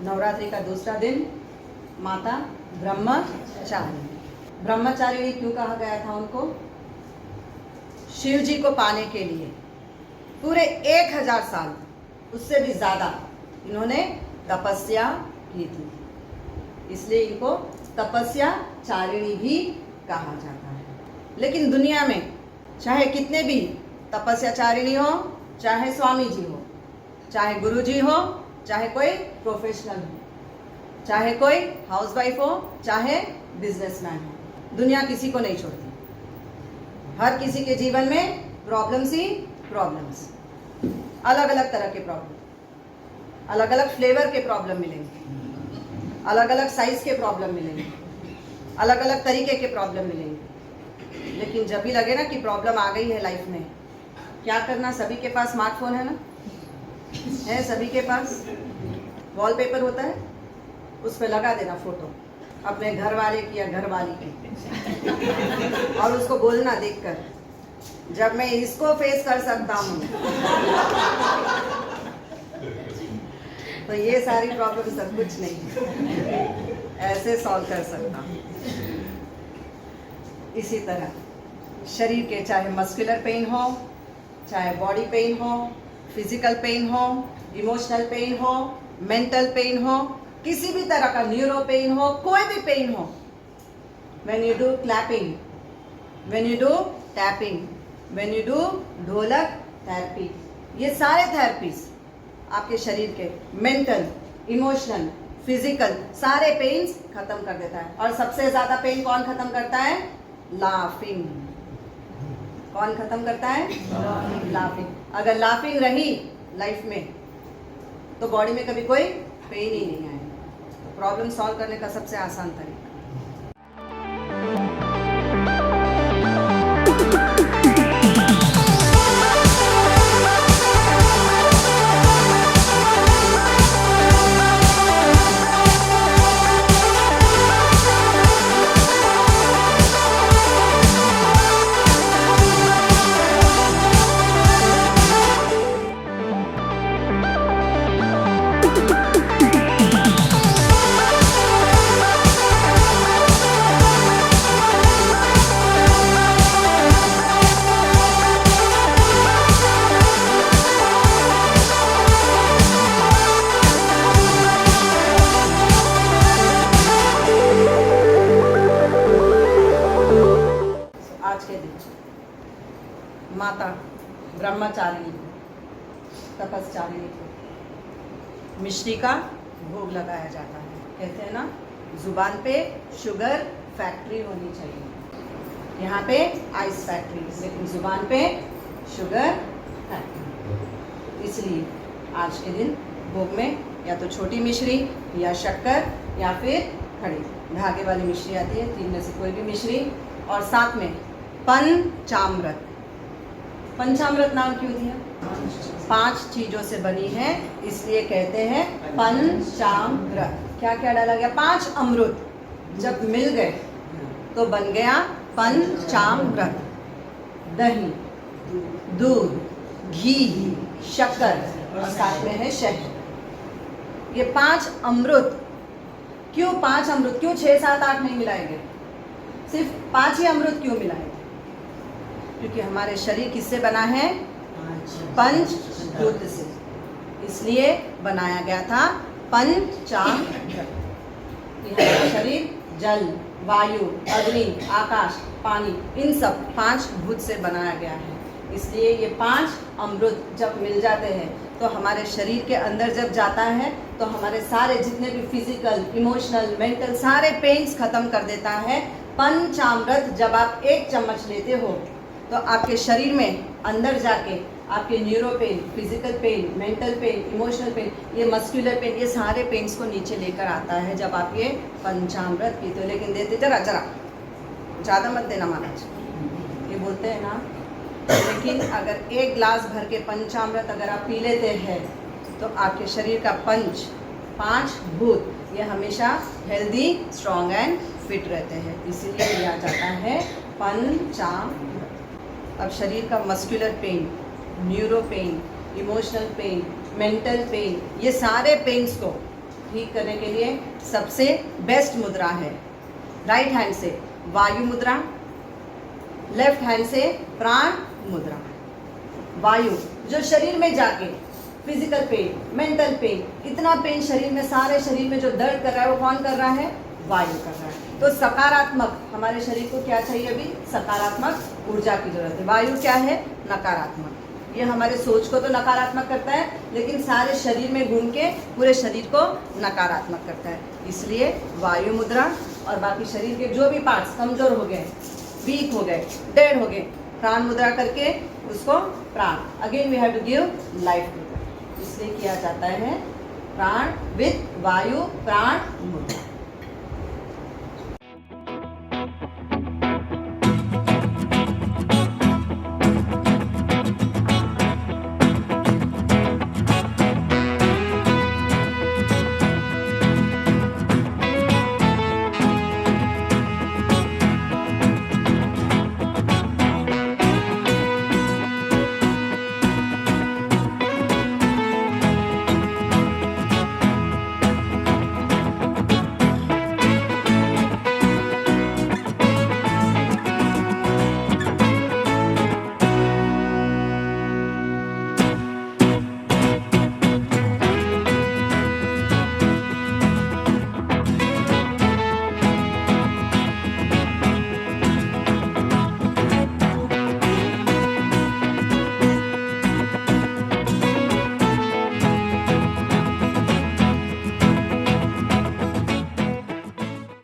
नवरात्रि का दूसरा दिन माता ब्रह्मचारिणी। ब्रह्मचारिणी क्यों कहा गया था उनको? शिव जी को पाने के लिए पूरे 1000 साल, उससे भी ज्यादा इन्होंने तपस्या की थी, इसलिए इनको तपस्या चारिणी भी कहा जाता है। लेकिन दुनिया में चाहे कितने भी तपस्या चारिणी हो, चाहे स्वामी जी हो, चाहे गुरु जी हो, चाहे कोई प्रोफेशनल हो, चाहे कोई हाउसवाइफ हो, चाहे बिजनेसमैन हो, दुनिया किसी को नहीं छोड़ती। हर किसी के जीवन में प्रॉब्लम्स ही प्रॉब्लम्स, अलग अलग तरह के प्रॉब्लम, अलग अलग फ्लेवर के प्रॉब्लम मिलेंगे, अलग अलग साइज के प्रॉब्लम मिलेंगे, अलग अलग तरीके के प्रॉब्लम मिलेंगे। लेकिन जब भी लगे ना कि प्रॉब्लम आ गई है लाइफ में, क्या करना? सभी के पास स्मार्टफोन है ना, है सभी के पास। वॉलपेपर होता है, उस पर लगा देना फोटो अपने घर वाले की या घर वाली की, और उसको बोलना देखकर, जब मैं इसको फेस कर सकता हूँ तो ये सारी प्रॉब्लम सब कुछ नहीं ऐसे सॉल्व कर सकता। इसी तरह शरीर के चाहे मस्कुलर पेन हो, चाहे बॉडी पेन हो, फिजिकल पेन हो, इमोशनल पेन हो, मेंटल पेन हो, किसी भी तरह का न्यूरो पेन हो, कोई भी पेन हो, when you do clapping, when you do tapping, when you do ढोलक थेरेपी, ये सारे थेरेपीज आपके शरीर के मेंटल, इमोशनल, फिजिकल सारे पेन्स खत्म कर देता है। और सबसे ज्यादा पेन कौन खत्म करता है? लाफिंग। कौन खत्म करता है? लाफिंग। अगर लाफिंग रही लाइफ में तो बॉडी में कभी कोई पेन ही नहीं आएगा। तो प्रॉब्लम सॉल्व करने का सबसे आसान तरीका। माता ब्रह्मचारिणी तपस्चारिणी को मिश्री का भोग लगाया जाता है। कहते हैं ना, जुबान पे शुगर फैक्ट्री होनी चाहिए, यहाँ पे आइस फैक्ट्री, लेकिन जुबान पे शुगर फैक्ट्री। इसलिए आज के दिन भोग में या तो छोटी मिश्री या शक्कर या फिर खड़ी धागे वाली मिश्री आती है, 3 में से कोई भी मिश्री, और साथ में पंचामृत। पंचामृत नाम क्यों दिया? 5 चीजों से बनी है, इसलिए कहते हैं पंचामृत। क्या क्या डाला गया? 5 अमृत जब मिल गए तो बन गया पंचामृत। दही, दूध, घी, शक्कर और साथ में है शहद। ये 5 अमृत। क्यों 5 अमृत? क्यों 6, 7, 8 नहीं मिलाएंगे? सिर्फ 5 ही अमृत क्यों मिलाएंगे? क्योंकि हमारे शरीर किससे बना है? पंचभूत से, इसलिए बनाया गया था पंचामृत। हमारा शरीर जल, वायु, अग्नि, आकाश, पानी, इन सब 5 भूत से बनाया गया है। इसलिए ये 5 अमृत जब मिल जाते हैं तो हमारे शरीर के अंदर जब जाता है तो हमारे सारे जितने भी फिजिकल, इमोशनल, मेंटल सारे पेन्स खत्म कर देता है। पंचामृत जब आप 1 चम्मच लेते हो तो आपके शरीर में अंदर जाके आपके neuro pain, physical pain, mental pain, emotional pain, ये मस्कुलर पेन, ये सारे पेन्स को नीचे लेकर आता है जब आप ये पंचामृत पीते हो। लेकिन देते जरा ज़्यादा मत देना महाराज, ये बोलते हैं ना। लेकिन अगर 1 गिलास भर के पंचामृत अगर आप पी लेते हैं तो आपके शरीर का 5 भूत ये हमेशा हेल्दी, स्ट्रॉन्ग एंड फिट रहते हैं, इसीलिए लिया जाता है पंचामृत। अब शरीर का muscular pain, neuro pain, emotional pain, mental pain, ये सारे पेन्स को ठीक करने के लिए सबसे बेस्ट मुद्रा है। राइट हैंड से वायु मुद्रा, लेफ्ट हैंड से प्राण मुद्रा। वायु जो शरीर में जाके फिजिकल पेन, मेंटल पेन, इतना पेन शरीर में, सारे शरीर में जो दर्द कर रहा है वो कौन कर रहा है? वायु कर रहा है। तो सकारात्मक, हमारे शरीर को क्या चाहिए? अभी सकारात्मक ऊर्जा की जरूरत है। वायु क्या है? नकारात्मक। ये हमारे सोच को तो नकारात्मक करता है, लेकिन सारे शरीर में घूम के पूरे शरीर को नकारात्मक करता है। इसलिए वायु मुद्रा, और बाकी शरीर के जो भी पार्ट्स कमजोर हो गए, वीक हो गए, डेड हो गए, प्राण मुद्रा करके उसको प्राण, again we have to give life to that. इसलिए किया जाता है प्राण विद वायु प्राण मुद्रा।